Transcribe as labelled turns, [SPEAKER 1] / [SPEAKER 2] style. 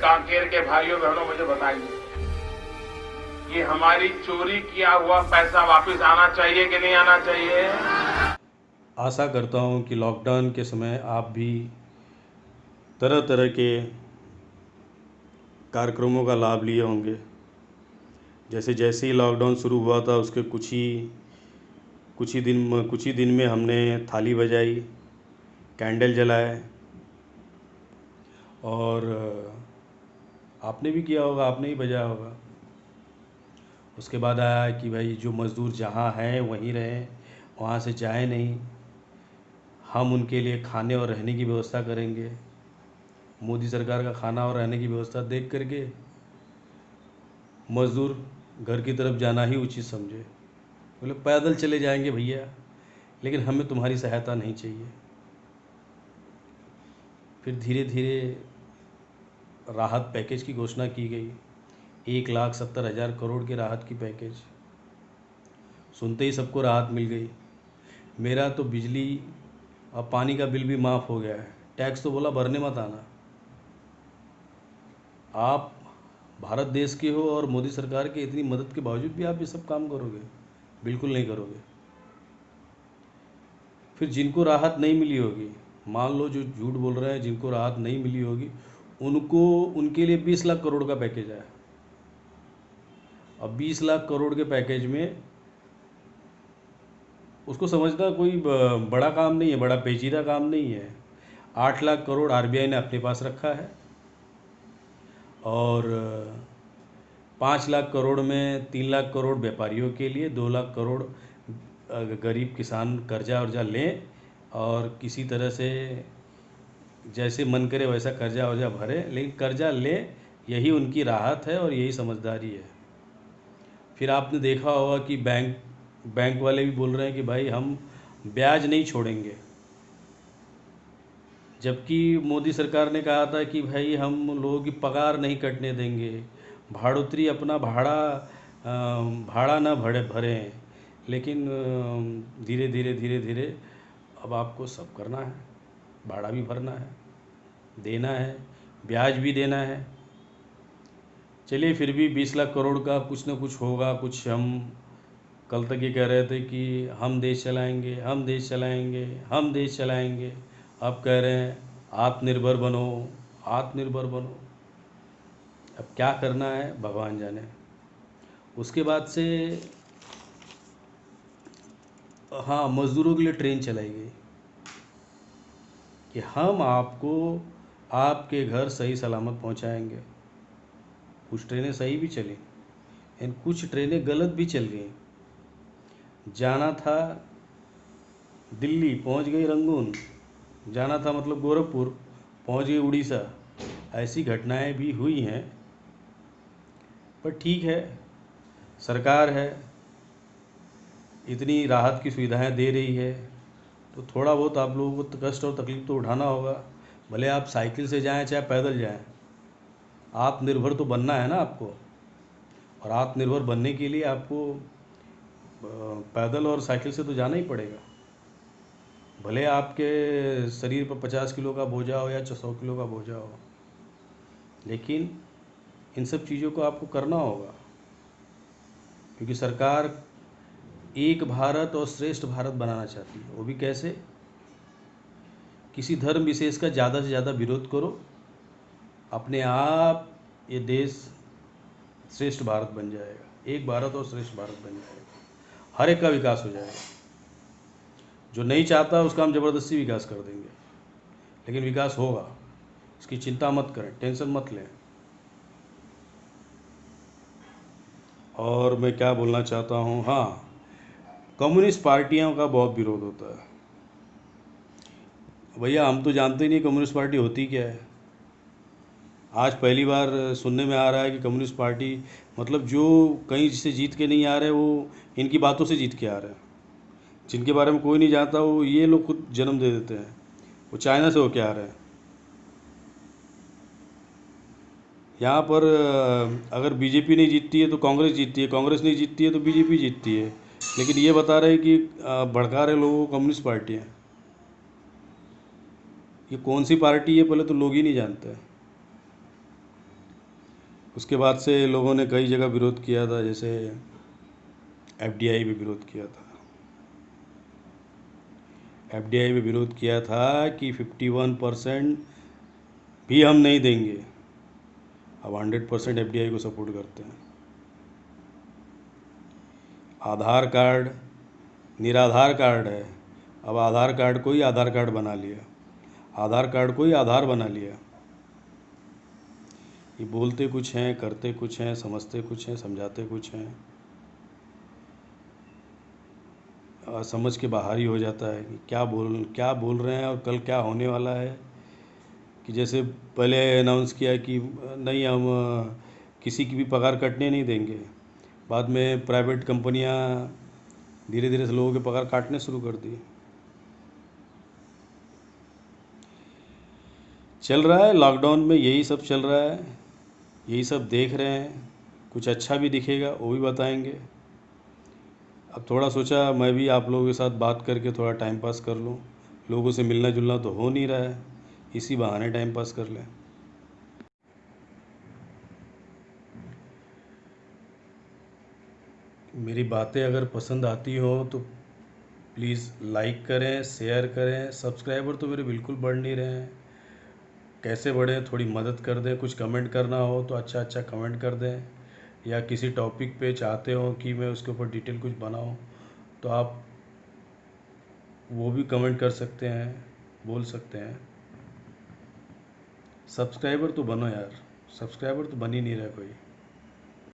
[SPEAKER 1] कांकेर के भाइयों बहनों मुझे बताइए कि हमारी चोरी किया हुआ पैसा वापस आना चाहिए कि नहीं आना चाहिए।
[SPEAKER 2] आशा करता हूँ कि लॉकडाउन के समय आप भी तरह तरह के कार्यक्रमों का लाभ लिए होंगे। जैसे जैसे ही लॉकडाउन शुरू हुआ था उसके कुछ ही दिन में हमने थाली बजाई, कैंडल जलाए, और आपने भी किया होगा, आपने ही बजाया होगा। उसके बाद आया कि भाई जो मज़दूर जहाँ हैं वहीं रहें, वहाँ से जाए नहीं, हम उनके लिए खाने और रहने की व्यवस्था करेंगे। मोदी सरकार का खाना और रहने की व्यवस्था देख करके मज़दूर घर की तरफ जाना ही उचित समझे। बोले पैदल चले जाएंगे भैया, लेकिन हमें तुम्हारी सहायता नहीं चाहिए। फिर धीरे धीरे राहत पैकेज की घोषणा की गई, 1,70,000 करोड़ के राहत की पैकेज। सुनते ही सबको राहत मिल गई। मेरा तो बिजली और पानी का बिल भी माफ़ हो गया है। टैक्स तो बोला भरने मत आना। आप भारत देश के हो और मोदी सरकार के इतनी मदद के बावजूद भी आप ये सब काम करोगे? बिल्कुल नहीं करोगे। फिर जिनको राहत नहीं मिली होगी, मान लो जो झूठ बोल रहे हैं, जिनको राहत नहीं मिली होगी, उनके लिए 20 लाख करोड़ का पैकेज है। अब 20 लाख करोड़ के पैकेज में उसको समझना कोई बड़ा काम नहीं है, बड़ा पेचीदा काम नहीं है। 8 लाख करोड़ आरबीआई ने अपने पास रखा है, और 5 लाख करोड़ में 3 लाख करोड़ व्यापारियों के लिए, 2 लाख करोड़ गरीब किसान कर्जा वर्जा लें और किसी तरह से जैसे मन करे वैसा कर्जा वर्जा भरें, लेकिन कर्जा लें, यही उनकी राहत है और यही समझदारी है। फिर आपने देखा होगा कि बैंक वाले भी बोल रहे हैं कि भाई हम ब्याज नहीं छोड़ेंगे, जबकि मोदी सरकार ने कहा था कि भाई हम लोगों की पगार नहीं कटने देंगे, भाड़ोतरी अपना भाड़ा ना भरें। लेकिन धीरे धीरे धीरे धीरे अब आपको सब करना है, भाड़ा भी भरना है, देना है, ब्याज भी देना है। चलिए फिर भी 20 लाख करोड़ का कुछ ना कुछ होगा। कुछ हम कल तक ये कह रहे थे कि हम देश चलाएंगे, हम देश चलाएंगे, हम देश चलाएंगे। अब कह रहे हैं आत्मनिर्भर बनो, आत्मनिर्भर बनो। अब क्या करना है भगवान जाने। उसके बाद से हाँ, मज़दूरों के लिए ट्रेन चलाई गई कि हम आपको आपके घर सही सलामत पहुंचाएंगे। कुछ ट्रेनें सही भी चली, लेकिन कुछ ट्रेनें गलत भी चल गई। जाना था दिल्ली, पहुंच गई रंगून। जाना था मतलब गोरखपुर, पहुंच गई उड़ीसा। ऐसी घटनाएं भी हुई हैं, पर ठीक है, सरकार है, इतनी राहत की सुविधाएं दे रही है, तो थोड़ा बहुत आप लोगों को कष्ट और तकलीफ तो उठाना होगा। भले आप साइकिल से जाएं चाहे पैदल जाएं, आत्मनिर्भर तो बनना है ना आपको। और आत्मनिर्भर बनने के लिए आपको पैदल और साइकिल से तो जाना ही पड़ेगा। भले आपके शरीर पर 50 किलो का बोझा हो या 100 किलो का बोझा हो, लेकिन इन सब चीज़ों को आपको करना होगा, क्योंकि सरकार एक भारत और श्रेष्ठ भारत बनाना चाहती है। वो भी कैसे? किसी धर्म विशेष का ज़्यादा से ज़्यादा विरोध करो, अपने आप ये देश श्रेष्ठ भारत बन जाएगा। एक भारत और श्रेष्ठ भारत बन जाएगा, हर एक का विकास हो जाएगा। जो नहीं चाहता उसका हम ज़बरदस्ती विकास कर देंगे, लेकिन विकास होगा, इसकी चिंता मत करें, टेंशन मत लें। और मैं क्या बोलना चाहता हूँ, हाँ, कम्युनिस्ट पार्टियों का बहुत विरोध होता है। भैया हम तो जानते ही नहीं कम्युनिस्ट पार्टी होती क्या है। आज पहली बार सुनने में आ रहा है कि कम्युनिस्ट पार्टी मतलब जो कहीं से जीत के नहीं आ रहे, वो इनकी बातों से जीत के आ रहे हैं। जिनके बारे में कोई नहीं जानता वो ये लोग खुद जन्म दे देते हैं। वो चाइना से होके आ रहे हैं। यहाँ पर अगर बीजेपी नहीं जीतती है तो कांग्रेस जीतती है, कांग्रेस नहीं जीतती है तो बीजेपी जीतती है। लेकिन ये बता रहे हैं कि भड़का रहे लोगों को कम्युनिस्ट पार्टी है। ये कौन सी पार्टी है पहले तो लोग ही नहीं जानते हैं। उसके बाद से लोगों ने कई जगह विरोध किया था, जैसे एफडीआई भी विरोध किया था। एफडीआई भी विरोध किया था कि 51% भी हम नहीं देंगे। अब 100% एफडीआई को सपोर्ट करते हैं। आधार कार्ड निराधार कार्ड है, अब आधार कार्ड को ही आधार कार्ड बना लिया, आधार कार्ड को ही आधार बना लिया। ये बोलते कुछ हैं, करते कुछ हैं, समझते कुछ हैं, समझाते कुछ हैं, और समझ के बाहर ही हो जाता है कि क्या बोल रहे हैं और कल क्या होने वाला है। कि जैसे पहले अनाउंस किया कि नहीं, हम किसी की भी पगार कटने नहीं देंगे, बाद में प्राइवेट कंपनियां धीरे धीरे से लोगों के पगार काटने शुरू कर दी। चल रहा है लॉकडाउन में, यही सब चल रहा है, यही सब देख रहे हैं। कुछ अच्छा भी दिखेगा वो भी बताएंगे। अब थोड़ा सोचा मैं भी आप लोगों के साथ बात करके थोड़ा टाइम पास कर लूँ। लोगों से मिलना जुलना तो हो नहीं रहा है, इसी बहाने टाइम पास कर लें। मेरी बातें अगर पसंद आती हो तो प्लीज़ लाइक करें, शेयर करें। सब्सक्राइबर तो मेरे बिल्कुल बढ़ नहीं रहे हैं, कैसे बढ़े, थोड़ी मदद कर दें। कुछ कमेंट करना हो तो अच्छा अच्छा कमेंट कर दें, या किसी टॉपिक पे चाहते हो कि मैं उसके ऊपर डिटेल कुछ बनाऊं तो आप वो भी कमेंट कर सकते हैं, बोल सकते हैं। सब्सक्राइबर तो बनो यार, सब्सक्राइबर तो बन ही नहीं रहा कोई।